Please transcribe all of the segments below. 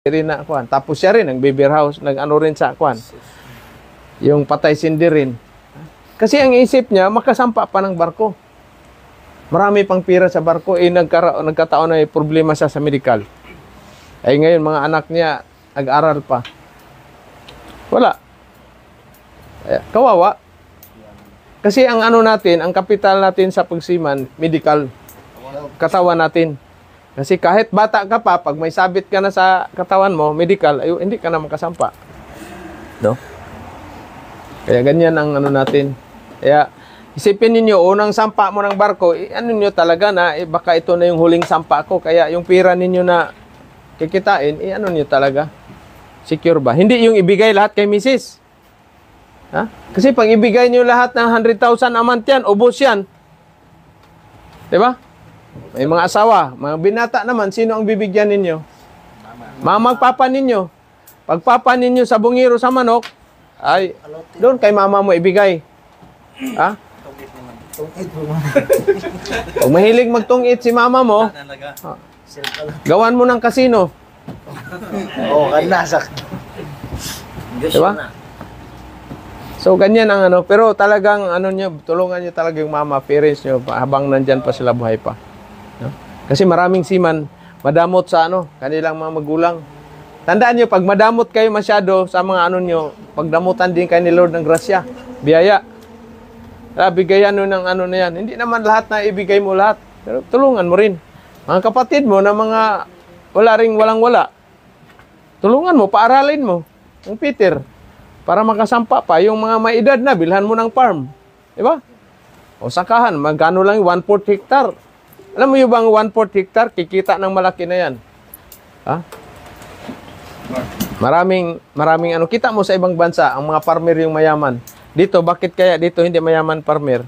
rin na kuan. Tapos siya rin ang beer house, nag-ano rin sa kuan. Yung patay sindi rin. Kasi ang isip niya, makasampa pa ng barko. Marami pang pira sa barko, nagkataon na problema siya sa medical. Ay ngayon, mga anak niya, nag-aral pa. Wala. Kawawa. Kasi ang ano natin, ang kapital natin sa pagsiman, medical. Katawan natin. Kasi kahit bata ka pa, pag may sabit ka na sa katawan mo, medical, ay, hindi ka na makasampa. No? Kaya ganyan ang ano natin. Kaya isipin niyo unang sampa mo ng barko, ano niyo talaga na, baka ito na yung huling sampa ko. Kaya yung pira ninyo na kikitain, ano niyo talaga? Secure ba? Hindi yung ibigay lahat kay Mrs. Ha? Kasi pag ibigay niyo lahat ng 100,000 a month yan, ubos yan. Diba? May mga asawa, mga binata naman, sino ang bibigyan ninyo? Magpapa ninyo. Pagpapa ninyo sa bungiro sa manok, ay, doon kay mama mo ibigay. Ha? Pag mahilig magtungit si mama mo, gawan mo ng kasino. Oo, kanasak. Diba? So, ganyan ang ano. Pero talagang, ano nyo, tulungan nyo talaga yung mama, parents nyo, habang nandyan pa sila buhay pa. No? Kasi maraming seaman, madamot sa ano, kanilang mga magulang. Tandaan nyo, pag madamot kayo masyado sa mga ano nyo, pagdamutan din kayo ni Lord ng grasya, biyaya. Bigayan nyo ng ano na yan. Hindi naman lahat na ibigay mo lahat. Pero tulungan mo rin. Mga kapatid mo na mga walang-wala. Tulungan mo, paaralin mo. Yung Peter, para makasampa pa. Yung mga may edad na, bilhan mo ng farm. Diba? O sakahan, magkano lang yung 1/4 hectare. Alam mo yung bang 1/4 hectare, kikita ng malaki na yan. Ha? Maraming ano, kita mo sa ibang bansa, ang mga farmer yung mayaman. Dito, bakit kaya dito hindi mayaman farmer?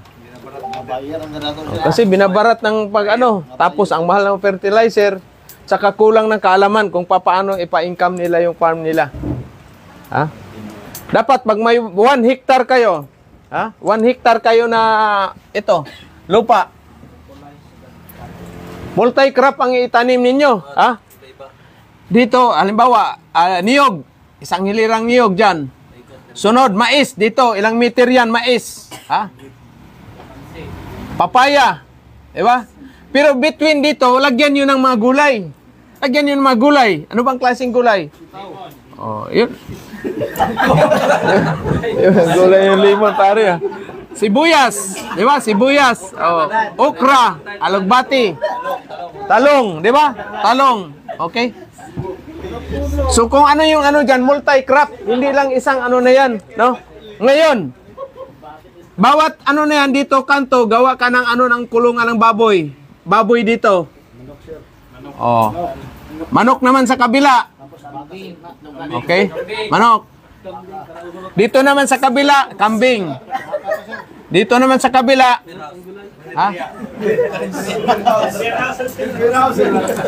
Kasi binabarat ng pag ano, tapos ang mahal ng fertilizer, saka kulang ng kaalaman kung paano ipa-income nila yung farm nila. Ha? Dapat pag may 1 hectare kayo, ha? 1 hectare kayo na ito, lupa. Multi-crop ang itanim ninyo, ha? Dito, halimbawa, niyog, isang hilirang niyog dyan. Sunod, mais, dito, ilang meter yan, mais. Ha? Papaya, diba? Pero between dito, lagyan nyo ng mga gulay. Lagyan nyo ng mga gulay. Ano bang klaseng gulay? Oh, yun. Gulay yung limon, pare. Sibuyas, di ba? Sibuyas. Oh, okra, alugbati, talong, di ba? Talong. Okay? So kung ano yung ano dyan, multi-crop, hindi lang isang ano na yan, no? Ngayon, bawat ano na yan dito, kanto, gawa ka ng ano ng kulungan ng baboy. Baboy dito. Oh. Manok naman sa kabila. Okay? Manok. Dito naman sa kabila, kambing. Dito naman sa kabila, ha?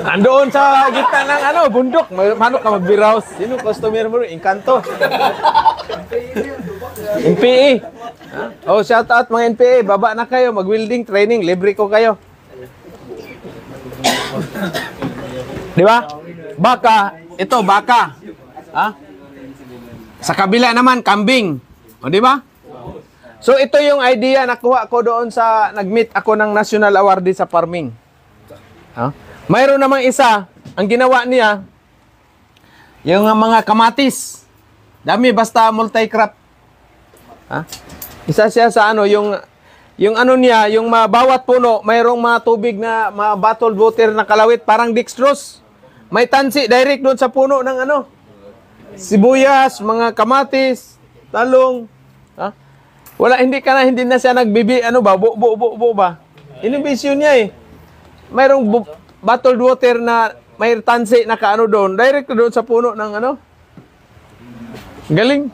Andoon sa gitna ng ano, bundok. Manok ka mag-beerhouse. Sino customer mo? Inkanto. NPA. Oh, shout out mga NPA. Baba na kayo, mag-welding training. Libre ko kayo. Di ba? Baka. Ito, baka. Ha? Sa kabila naman, kambing. O, di ba? So, ito yung idea na kuha ko doon sa nag-meet ako ng national awardee sa farming. Ha? Mayroon namang isa, ang ginawa niya, yung mga kamatis. Dami, basta multi-crop. Ha? Isa siya sa ano, yung ano niya, yung bawat puno, mayroong mga tubig na, mga bottled water na kalawit, parang dextrose. May tansi, direct doon sa puno ng ano, sibuyas, mga kamatis, talong. Ha? Wala, hindi na siya nagbibi, ano ba, buo ba? Inibisyon niya eh. Mayroong bottled water na may tansi na kaano doon, direct doon sa puno ng ano. Galing.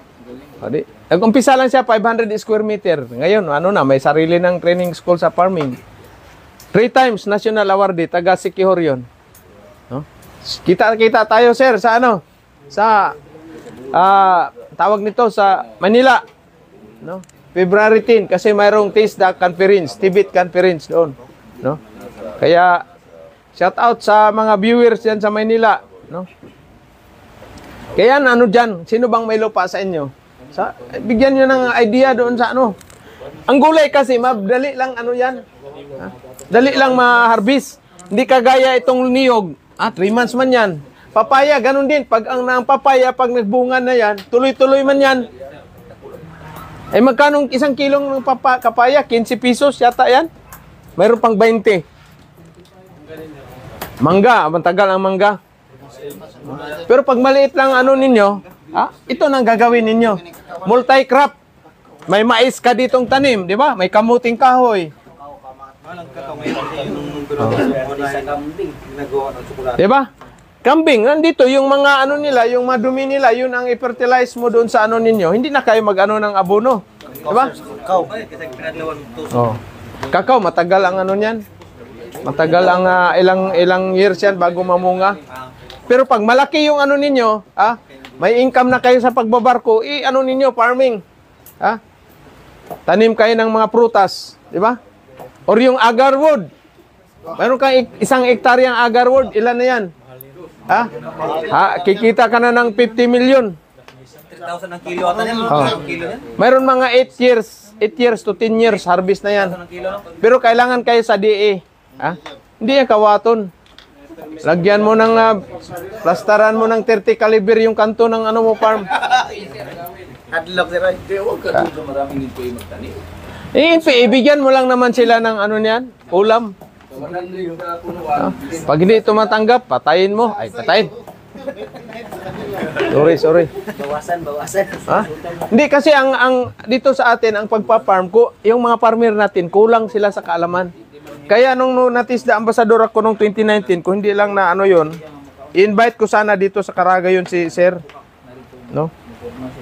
Nag-umpisa lang siya 500 square meter. Ngayon, ano na, may sarili ng training school sa farming. 3 times national awardee, taga Sikihor yun. No? Kita tayo, sir, sa ano? Sa, tawag nito, sa Manila. No? February 10, kasi mayroong TISDA conference, Tibet conference doon. No? Kaya, shout out sa mga viewers yan sa Manila. No? Kaya ano dyan, sino bang may lupa sa inyo? Bigyan nyo ng idea doon sa ano. Ang gulay kasi, madali lang ano yan. Ha? Dali lang ma-harvest. Hindi kagaya itong niyog. 3 months man yan. Papaya, ganun din. Pag ang papaya, pag nagbunga na yan, tuloy-tuloy man yan. Ay magkano isang kilong ng kapaya? 15 pesos yata yan. Mayroon pang 20. Mangga, matagal ang mangga. Pero pag maliit lang ano ninyo, ito nang gagawin ninyo. Multi-crop. May mais ka ditong tanim, di ba? May kamuting kahoy. Di ba? Kambing, nandito yung mga ano nila, yung madumi nila, yun ang i-fertilize mo doon sa ano ninyo. Hindi na kayo mag-ano ng abono. Di ba? Oh. Kakao, matagal ang ano niyan. Matagal ang ilang years yan bago mamunga. Pero pag malaki yung ano ninyo, may income na kayo sa pagbabarko, ano ninyo, farming. Tanim kayo ng mga prutas, di ba? Or yung agarwood. Mayroon kang 1 hektaryang agarwood, ilan na yan? Kikita ka na ng 50 million. 3,000 ang kilo ata yan. Mayroon mga 8 years to 10 years harvest na yan. Pero kailangan kayo sa DA. Hindi yan kawaton. Lagyan mo ng plastaran mo ng 30 caliber yung kanto ng ano mo farm. Adlock si Ray. Ibigyan mo lang naman sila ng ano niyan, ulam. Pag hindi tumatanggap, patayin mo. Ay, patayin. Sorry. Bawasan. Hindi kasi ang dito sa atin ang pagpa-farm ko, yung mga farmer natin kulang sila sa kaalaman. Kaya nung natisda ambassador ako nung 2019, kung hindi lang na ano yon, invite ko sana dito sa Caraga yun si Sir. No?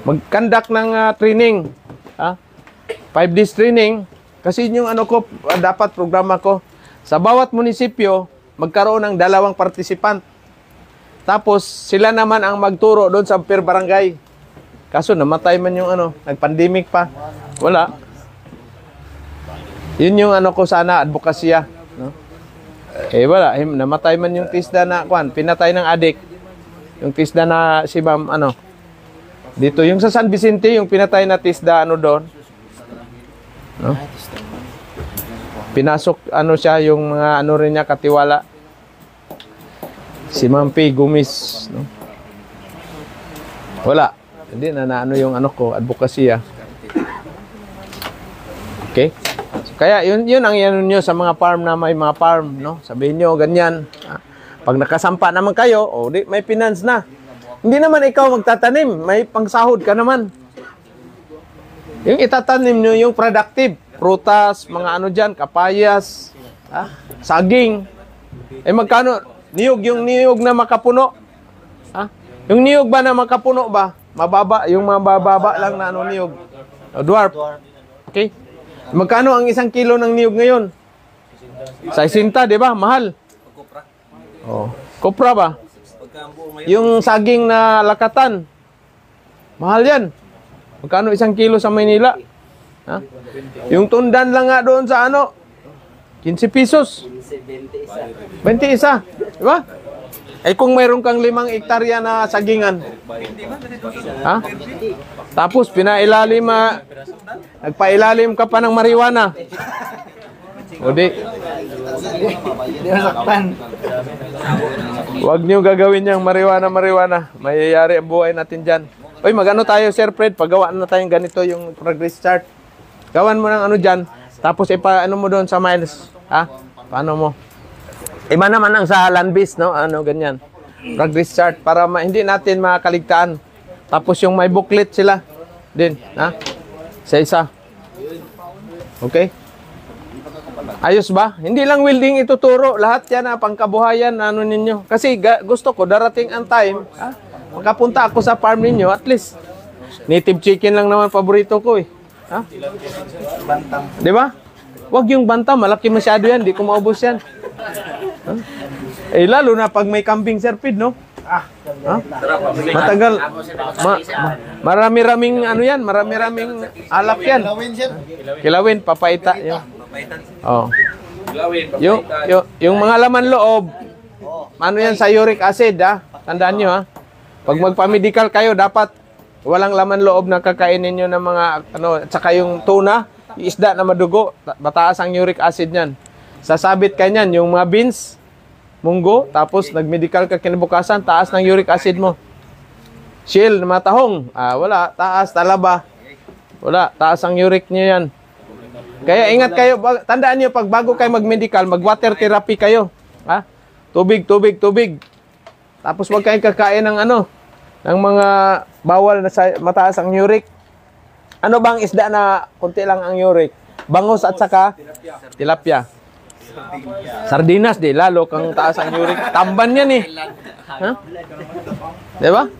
Mag-conduct ng training. 5 days training. Kasi yung ano ko, dapat programa ko. Sa bawat munisipyo, magkaroon ng 2 participant. Tapos, sila naman ang magturo doon sa per barangay. Kaso, namatay man yung ano, nag-pandemic pa. Wala. Yun yung ano ko sana, advokasya. No? Wala. Namatay man yung tisda na, pinatay ng adik. Yung tisda na si ma'am, dito, yung sa San Vicente, yung pinatay na tisda, doon. No? Pinasok, siya, yung mga, rin niya, katiwala. Si Ma'am P. Gumis. No? Wala. Hindi na yung ko, advokasya. Okay? Kaya, yun ang yan nyo sa mga farm na may mga farm, no? Sabihin nyo, ganyan. Pag nakasampa naman kayo, may finance na. Hindi naman ikaw magtatanim, may pangsahod ka naman. Yung itatanim nyo, yung productive, prutas, mga dyan, kapayas, saging. Magkano? Yung niyog na makapuno. Yung niyog ba na makapuno ba? Mababa, yung mababa lang na niyog. Dwarf. Okay? Magkano ang 1 kilo ng niyog ngayon? 60, di ba? Mahal. Kopra ba? Yung saging na lakatan. Mahal yan. Magkano 1 kilo sa Maynila? Yung tundan lang nga doon sa 15 pesos. 21. Di ba? Kung mayroon kang 5 hektarya na sagingan. Tapos nagpailalim ka pa ng marijuana. O di. Huwag niyo gagawin yung marijuana. Mayayari ang buhay natin dyan. Uy, magano tayo, Sir Fred? Paggawa na tayong ganito yung progress chart. Gawan mo ng dyan. Tapos mo doon sa miles. Paano mo? Iba naman ang sa land base, no? Ganyan. Progress chart para hindi natin makaligtaan. Tapos yung may booklet sila din, sa isa. Okay? Ayos ba? Hindi lang welding ituturo. Lahat yan pangkabuhayan ninyo. Kasi gusto ko, darating ang time, makapunta ako sa farm ninyo, at least. Native chicken lang naman paborito ko eh. Di ba? Wag yung bantam, malaki masyado yan, di ko maubos yan. Lalo na pag may kambing, Sir Pid, no? Matagal. Marami-raming marami-raming alak yan. Kilawin, papaita. Yung mga laman loob, yan sa uric acid, tandaan nyo, Pag magpa-medical kayo, dapat walang laman loob na kakainin nyo ng mga, at saka yung tuna, yung isda na madugo, mataas ang uric acid niyan. Sasabit ka niyan, yung mga beans, munggo, tapos nag-medical ka kinabukasan, taas ng uric acid mo. Shell na matahong, wala, taas, talaba, wala, taas ang uric nyo yan. Kaya ingat kayo, tandaan nyo, pag bago kayo mag-medical, mag-water therapy kayo. Ha? Tubig. Tapos huwag kayong kakain ng ng mga bawal na mataas ang uric. Ano bang isda na konti lang ang uric? Bangus at saka tilapia. Sardinas, di lalo kang taas ang uric. Tamban yan eh. Ha? Di ba?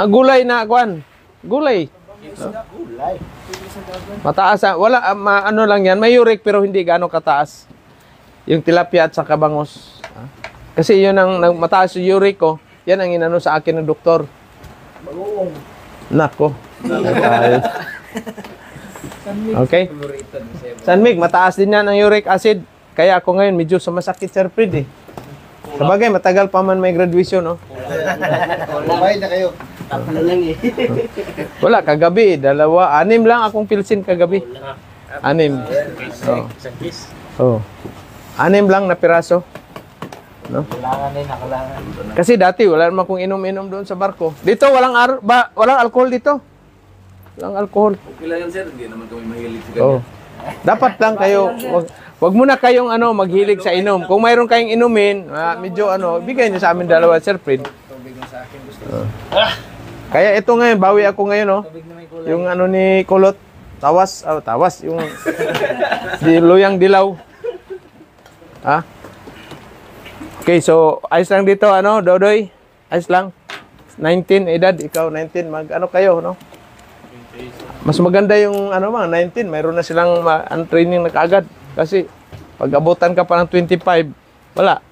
Gulay na, kwan. Gulay. Mataas, wala, lang yan. May uric pero hindi gaano kataas. Yung tilapia at saka bangus. Kasi yun ang mataas yung uric ko. Yan ang inano sa akin ng doktor. Nako. Okay. Sanmig, mataas din yan ang uric acid. Kaya ako ngayon medyo sumasakit, Sir Fred eh. Sabagay, matagal pa man may graduation, no? Mabay na kayo. Tapos lang eh. Wala, kagabi, 2, 6 lang akong pilsin kagabi. 6. Oh. 6 lang na piraso. No? Kailangan. Kasi dati wala naman kong inom-inom doon sa barko. Dito walang alcohol dito. Walang alcohol. Okay lang yan, sir. Hindi naman kami mahilig sa Oh. Dapat lang kayo wag muna kayong maghilig sa inom. Kung mayroon kayong inumin, medyo bigay niyo sa amin 2, Sir Fred. Kaya ito ngayon, bawi ako ngayon, no. Yung ni Kulot, tawas yung luyang dilaw. Ha? Okay, so ayos lang dito, Dodoy? Ayos lang. 19 edad, ikaw 19, kayo, no? Mas maganda yung 19, mayroon na silang training na kaagad. Kasi pag abutan ka pa ng 25, wala.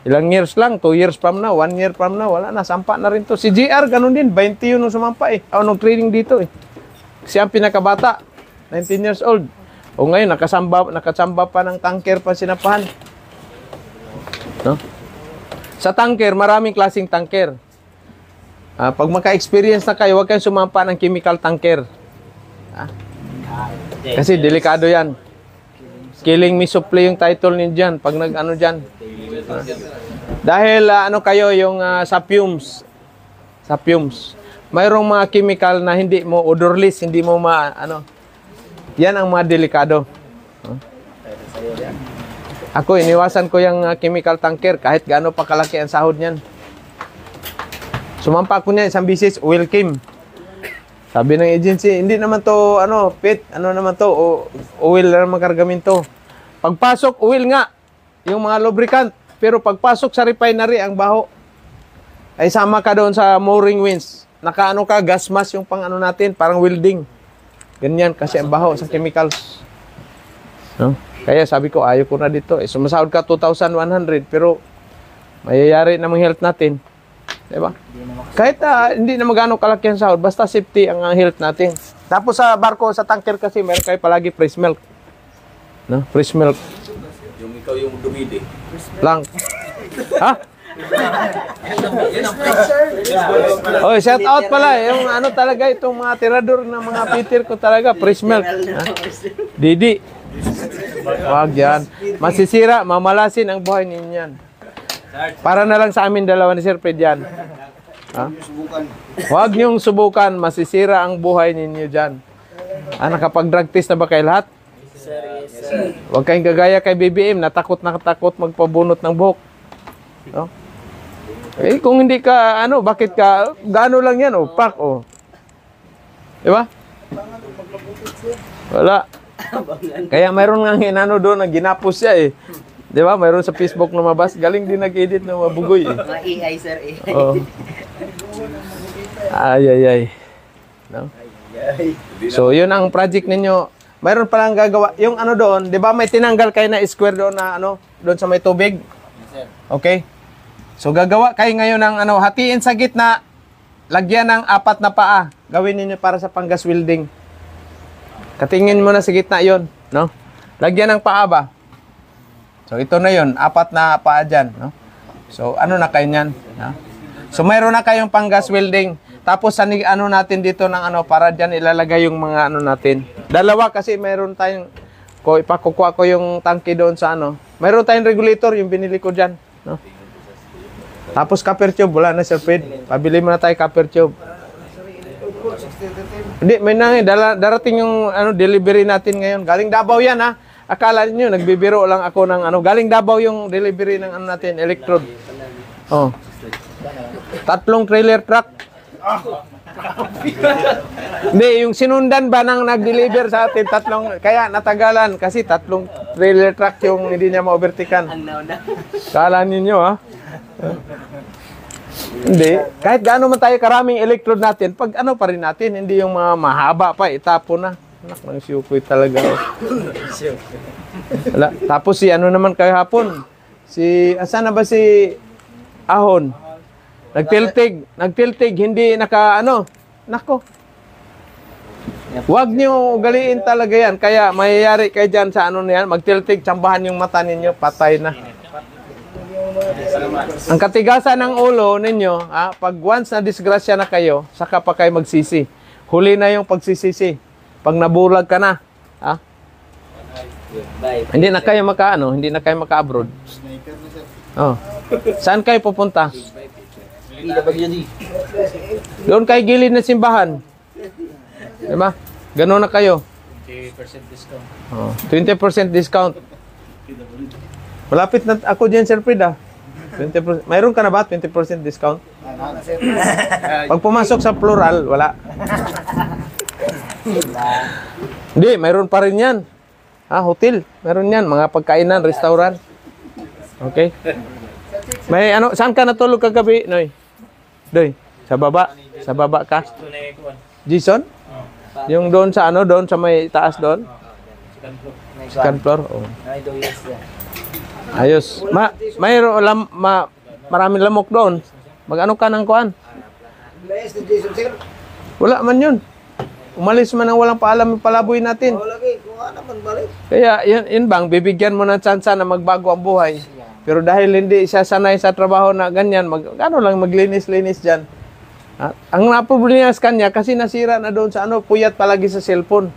Ilang years lang, 2 years from now, 1 year from now, wala na, sampa na rin to. Si JR, ganun din, 20 yun nung sumampa eh. Nung training dito eh. Kasi ang pinakabata, 19 years old. O ngayon, nakasamba pa ng tanker pa sinapahan. No? Sa tanker, maraming klaseng tanker. Pag maka-experience na kayo, huwag kayong sumampa ng chemical tanker. Kasi delikado yan. Killing me softly yung title niyo dyan. Pag dyan. Dahil kayo yung sa fumes. Sa fumes. Mayroong mga chemical na hindi mo odorless, hindi mo yan ang mga delikado. Ako, iniwasan ko yung chemical tanker kahit gaano pa kalaki ang sahod niyan. Sumampa ko niya isang bisis, oil came. Sabi ng agency, hindi naman to, pit, naman to, oil na naman kargamento. Pagpasok, oil nga, yung mga lubricant. Pero pagpasok sa refinery, ang baho. Ay sama ka doon sa mooring winch. Ka, gas mask yung natin, parang welding. Ganyan, kasi ang baho sa chemicals. No? Kaya sabi ko, ayaw ko na dito. Sumasahod ka 2,100, pero mayayari namang health natin. Diba? Kahit hindi na magano kalaki ang sahod, basta safety ang health natin. Tapos sa barko, sa tanker kasi, meron kayo palagi fresh milk. No? Fresh milk. Yung ikaw yung dumidi. Lang. Ha? Oh, shout out pala. Yung talaga, itong mga tirador ng mga Peter ko talaga, fresh milk. Ha? Didi. Wag yan. Masisira, mamalasin ang buhay ninyo yan. Para na lang sa amin 2 ni Sir Fred yan. Ha? Huwag niyong subukan, masisira ang buhay ninyo dyan. Nakapag-drug test na ba kayo lahat? Huwag kayong gagaya kay BBM, natakot magpabunot ng buhok. No? Eh, kung hindi ka, bakit ka, gaano lang yan, pak, Diba? Wala. Kaya mayroon nga doon na ginapos siya eh. Di ba? Mayroon sa Facebook lumabas. Galing din nag-edit na mabugoy eh. Mga AI, sir. AI. Oh. Ay. No? So, yun ang project ninyo. Mayroon palang gagawa. Yung doon, di ba may tinanggal kayo na square doon na doon sa may tubig? Okay? So, gagawa kayo ngayon ng hatiin sa gitna, lagyan ng 4 na paa. Gawin niyo para sa panggas welding. Katingin mo na sa gitna yon, no? Lagyan ng paa ba? So, ito na yon, 4 na paa dyan, no? So, na kayo niyan? No? So mayroon na kayong pang gas welding. Tapos ano natin dito ng ano para diyan ilalagay yung mga ano natin. Dalawa kasi mayroon tayong ipakukuha ko yung tangke doon sa ano. Mayroon tayong regulator yung binili ko diyan, no? Tapos copper tube, wala na Sir Fred. Pabili muna tayo copper tube. Hindi, may darating yung ano delivery natin ngayon. Galing Davao yan ha. Akala niyo nagbibiro lang ako ng ano. Galing Davao yung delivery ng ano natin, electrode. Oh. 3 trailer truck. Hindi, yung sinundan ba nang nag-deliver sa atin 3, kaya natagalan kasi 3 trailer truck yung hindi niya ma-overtikan. Kala ninyo ha? Hindi. Kahit gaano man tayo karaming electrode natin, pag ano pa rin natin, hindi yung mga mahaba pa, itapo na. Anak ng siyukoy talaga. Wala. Tapos si ano naman kahapon, asan na ba si Ahon? Nagtiltig, hindi naka ano. Nako. Huwag niyo ugaliin talaga yan. Kaya mayayari kayo dyan sa ano na yan, magtiltig, tsambahan yung mata ninyo, patay na. Ang katigasan ng ulo ninyo, pag once na disgrasya na kayo, saka pa kayo magsisi. Huli na yung pagsisisi. Pag nabulag ka na, hindi na kayo hindi na kayo maka-abroad. Oh. Saan kayo pupunta? Doon kayo gilid na simbahan. Diba? Ganun na kayo. 20% discount. Oh, 20% discount. Malapit na ako dyan, Sir Fred, 20%. Mayroon ka na ba 20% discount? Pag pumasok sa plural, wala. Hindi, mayroon pa rin yan. Hotel. Mayroon yan. Mga pagkainan, restaurant. Okay. May ano, saan ka natulog kagabi, Noy? Doy, sa baba. Sa baba ka. Jason? Yung doon sa ano, doon sa may taas doon? Second floor. Oh. Ayos. Mayroon maraming lamok doon. Mag-ano ka ng kuan? Wala man yun. Umalis man ang walang paalam yung palaboy natin. Kaya yun bang, bibigyan mo ng tsansa na magbago ang buhay. Pero dahil hindi siya sanay sa trabaho na ganyan, ano lang maglinis-linis dyan. Ang naproblema sa kanya kasi nasira na doon sa ano, puyat palagi sa cellphone.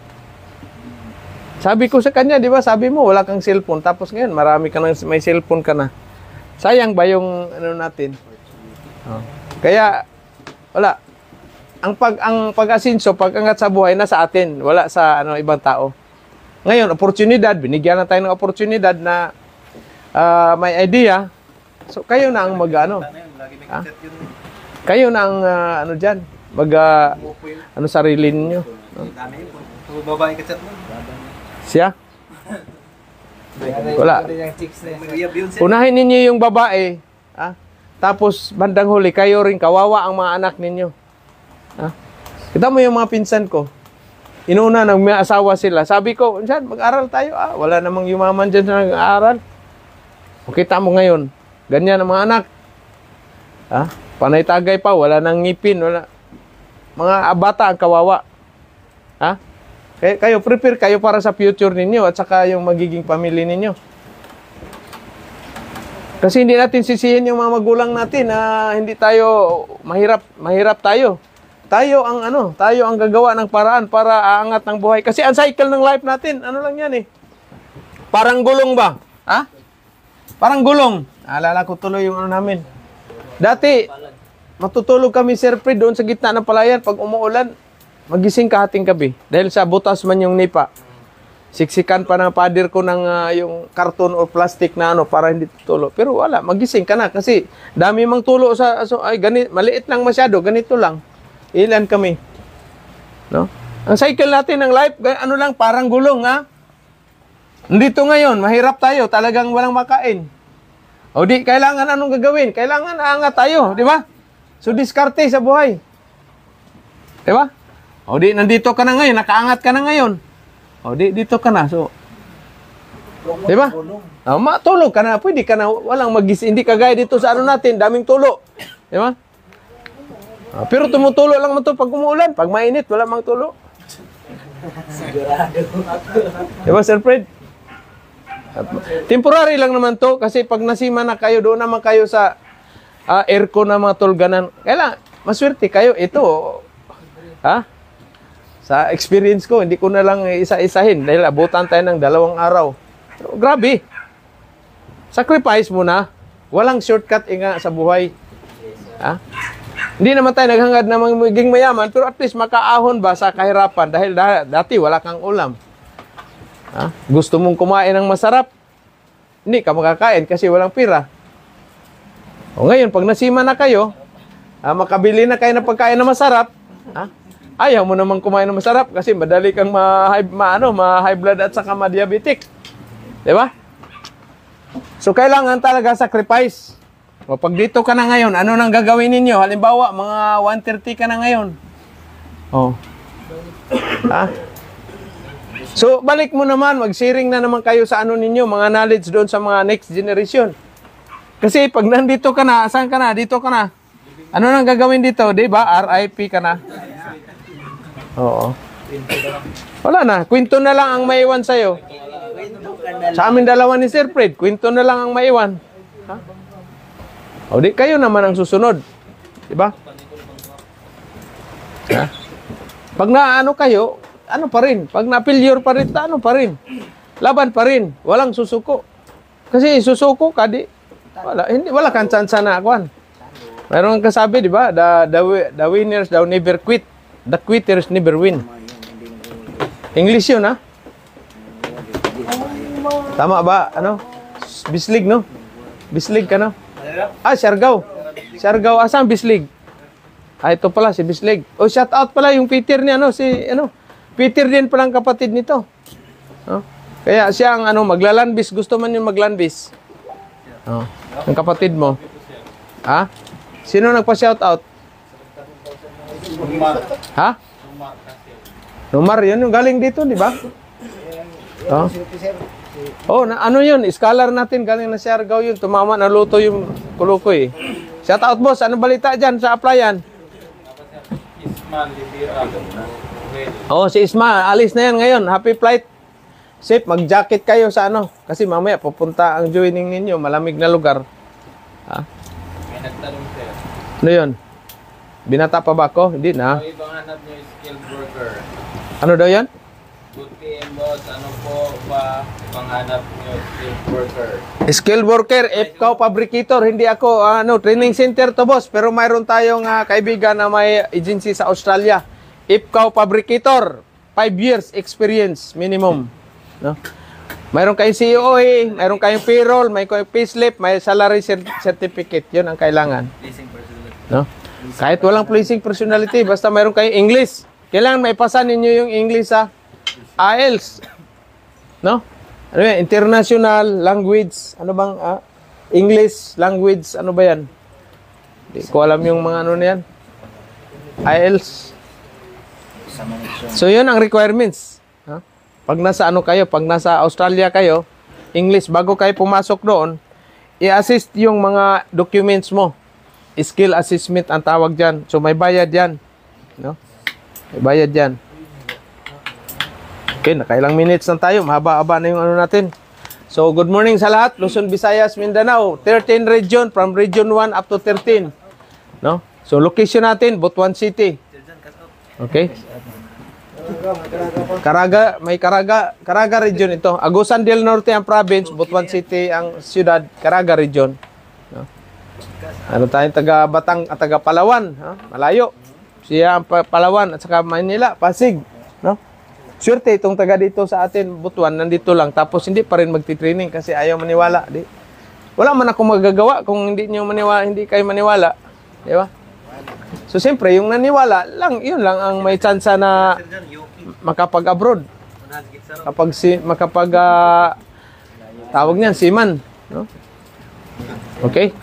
Sabi ko sa kanya, di ba, sabi mo wala kang cellphone, tapos ngayon marami ka may cellphone ka na. Sayang ba yung ano natin? Kaya wala. Ang pag-asinso, pag-angat sa buhay nasa atin, wala sa ano ibang tao. Ngayon, oportunidad, binigyan na tayo ng oportunidad na may idea. So kayo na ang mag-ano. Kayo na ang ano diyan, ano sarili niyo. Babae ka chat mo. Siya? Wala. Unahin ninyo yung babae, tapos bandang huli kayo rin kawawa ang mga anak ninyo. Kita mo yung mga pinsan ko. Inuna may asawa sila. Sabi ko, "Diyan, mag-aral tayo." Wala namang yumaman diyan na nag-aaral. O kita mo ngayon, ganyan ang mga anak. Panay tagay pa, wala nang ngipin, wala. Mga bata ang kawawa. Kayo, prepare kayo para sa future ninyo at saka yung magiging pamilya ninyo. Kasi hindi natin sisihin yung mga magulang natin na hindi tayo mahirap tayo. Tayo ang gagawa ng paraan para aangat ng buhay. Kasi ang cycle ng life natin, ano lang yan Parang gulong ba? Parang gulong. Alala ko tuloy yung ano namin. Dati, matutulog kami, Sir Fred, doon sa gitna ng palayan. Pag umuulan, magising kahating gabi. Dahil sa butas man yung nipa. Siksikan pa ng pader ko ng yung karton o plastic na para hindi tulo. Pero wala, magising ka na kasi dami mang tulo maliit lang masyado, ganito lang. Ilan kami. No? Ang cycle natin ng life, parang gulong, Nandito ngayon, mahirap tayo, talagang walang makain. O di, kailangan anong gagawin? Kailangan aangat tayo, di ba? So, diskarte sa buhay. Di ba? O di, nandito ka na ngayon, nakaangat ka na ngayon. O di, dito ka na. So, di ba? Matulog ka na, pwede ka na, walang hindi kagaya dito sa natin, daming tulo. Di ba? Pero tumutulo lang mo to pag umuulan. Pag mainit, wala mang tulo. Sigurado. Di ba, Sir Fred? Temporary lang naman to kasi pag nasima na kayo, doon naman kayo sa aircon na mga tulganan. Kailangan, maswerte kayo. Ito, ha? Sa experience ko, hindi ko na lang isa-isahin dahil abutan tayo ng 2 araw. Pero, grabe. Sacrifice mo na. Walang shortcut nga sa buhay. Ha? Hindi naman tayo naghangad na magiging mayaman, pero at least makaahon ba sa kahirapan dahil dati wala kang ulam. Ha? Gusto mong kumain ng masarap, hindi ka makakain kasi walang pira. O ngayon, pag nasima na kayo, makabili na kayo ng pagkain na masarap, ha? Ayaw mo naman kumain ng masarap kasi madali kang ma-high blood at saka ma-diabetic. Di ba? So, kailangan talaga sacrifice. O, pag dito ka na ngayon, ano nang gagawin ninyo? Halimbawa, mga 1:30 ka na ngayon. O. Ha? So, balik mo naman, mag-sharing na naman kayo sa ano ninyo, mga knowledge doon sa mga next generation. Kasi pag nandito ka na, saan ka na? Dito ka na. Ano nang gagawin dito? Di ba? RIP ka na. Oo. Wala na. Kwento na lang ang maiwan sa'yo. Sa amin dalawa ni Sir Fred, kwento na lang ang maiwan. Ha? O di, kayo naman ang susunod. Di ba? Ha? Pag naano kayo, ano pa rin? Pag na-failure pa rin, ano pa rin? Laban pa rin. Walang susuko. Kasi susuko ka, di. Wala kang chance na akuan. Mayroon kang kasabi, di ba? The winners daw never quit. The quitters never win. English yun, ha? Tama ba? Ano? Bislig, no? Bislig ka, no? Siargao. Siargao. Asan Bislig? Ito pala, si Bislig. Shout out pala yung Peter niya, no? Peter din palang kapatid nito. Kaya siya ang maglalanbis. Gusto man yung maglanbis. Ang kapatid mo. Ha? Sino nagpa-shout out? Ha? Numar, yun yung galing dito, di ba? Ano yun? Scholar natin, galing na Siargao yun. Tumama, naluto yung kulukoy. Shout out, boss. Ano balita dyan sa applyan? Si Isma, alis na yan ngayon. Happy flight. Safe, mag-jacket kayo sa kasi mamaya pupunta ang joining ninyo, malamig na lugar. Ha? May nagtanong, sir. Ano yun? Binata pa ba ako? Hindi na. Ibang hanap nyo yung skilled worker. Ano daw yan? Good PM, boss. Ano po ba panghanap nyo skilled worker? Skilled worker, ikaw fabricator, hindi ako training center to, boss, pero mayroon tayong kaibigan na may agency sa Australia. Ikaw fabricator, 5 years experience minimum, no? Mayroon kayong COA, mayroon kayong payroll, may kayong payslip, may salary certificate, 'yun ang kailangan. No? Kahit walang pleasing personality, basta mayroon kayong English. Kailangan may pasa ninyo yung English sa IELTS. No? Ano yan? International language. Ano bang English language? Ano ba yan? Hindi ko alam yung mga ano na yan. IELTS. So, yun ang requirements. Pag nasa pag nasa Australia kayo, English, bago kayo pumasok doon, i-assist yung mga documents mo. Skill assessment ang tawag dyan. So, may bayad yan. No? May bayad yan. Okay, nakailang minutes na tayo. Mahaba-haba na yung natin. So, good morning sa lahat. Luzon, Visayas, Mindanao. 13 region, from region 1 up to 13. No? So, location natin, Butuan City. Okay? Caraga region ito. Agusan del Norte ang province, Butuan City ang siyudad, Caraga region. No? Ano tayong taga-Batang at taga-Palawan. Malayo. Siya ang Palawan at saka Manila, Pasig. No? Swerte itong taga dito sa atin, Butuan, nandito lang. Tapos hindi pa rin magti-training kasi ayaw maniwala. Wala man akong magagawa kung hindi kayo maniwala. Di ba? So, siyempre, yung naniwala lang, yun lang ang may chance na makapag-abroad. Tawag niyan, seaman. No? Okay?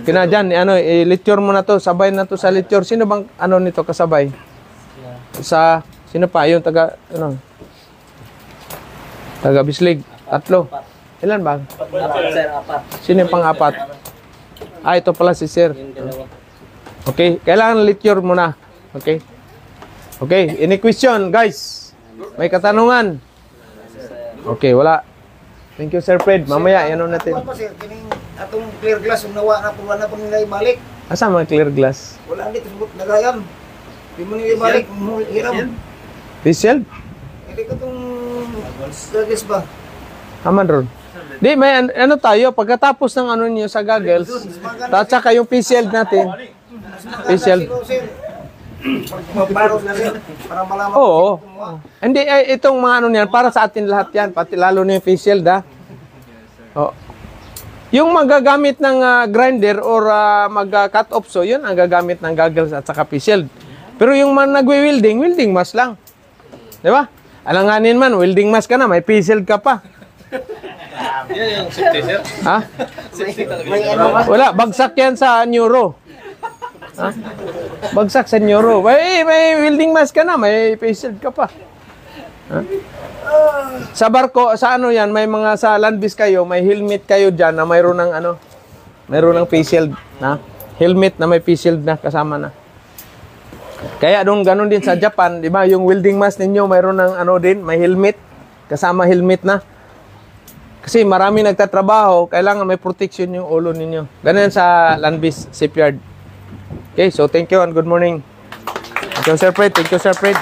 Kina dyan, i-lecture mo na to, sabay na to sa lecture. Sino bang, nito kasabay? Sino pa? Yung taga Bislig. 3. Ilan ba? 4. Sino yung pang-4? Ito pala si Sir. Okay, kailangan lecture muna. Okay? Okay, any question, guys? May katanungan? Okay, wala. Thank you, Sir Fred. Mamaya, yan natin. Ano pa sir, kining atong clear glass, yung nawa na po nila ibalik. Asa mga clear glass? Wala dito, subot nagayam. Di mo nila ibalik, hiram. Face shield? Hindi ko itong goggles ba? Aman ron. Di, may ano tayo, pagkatapos ng ano niyo sa goggles, at saka yung face shield natin. Face shield. Pagpaparos na sir, para malaman Oo. Hindi, itong mga ano niyan, para sa atin lahat yan, pati lalo na yung face shield, ha? Oh. Yung magagamit ng grinder or mag-cut off, so yun ang gagamit ng goggles at saka face shield. Pero yung mga nagwe-welding, welding mask lang. Di ba? Alanganin man, welding mask ka na, may face shield ka pa. Yan yung safety, sir. Ha? may ano ba? Wala, bagsak yan sa neuro. Ha? Bagsak sa neuro. May welding mask ka na, may face shield ka pa. Ha? Sa barko, sa ano yan, may mga sa landbis kayo, may helmet kayo dyan na mayroon ng ano, mayroon ng face shield. Ha? Helmet na may face shield na kasama na. Kaya doon ganun din sa Japan, di ba? Yung welding mask ninyo, mayroon ng ano din, may helmet, kasama helmet na. Kasi marami nagtatrabaho, kailangan may protection yung ulo ninyo. Ganun sa landbis shipyard. Okay, so thank you and good morning. Thank you, Sir Fred. Thank you, Sir Fred.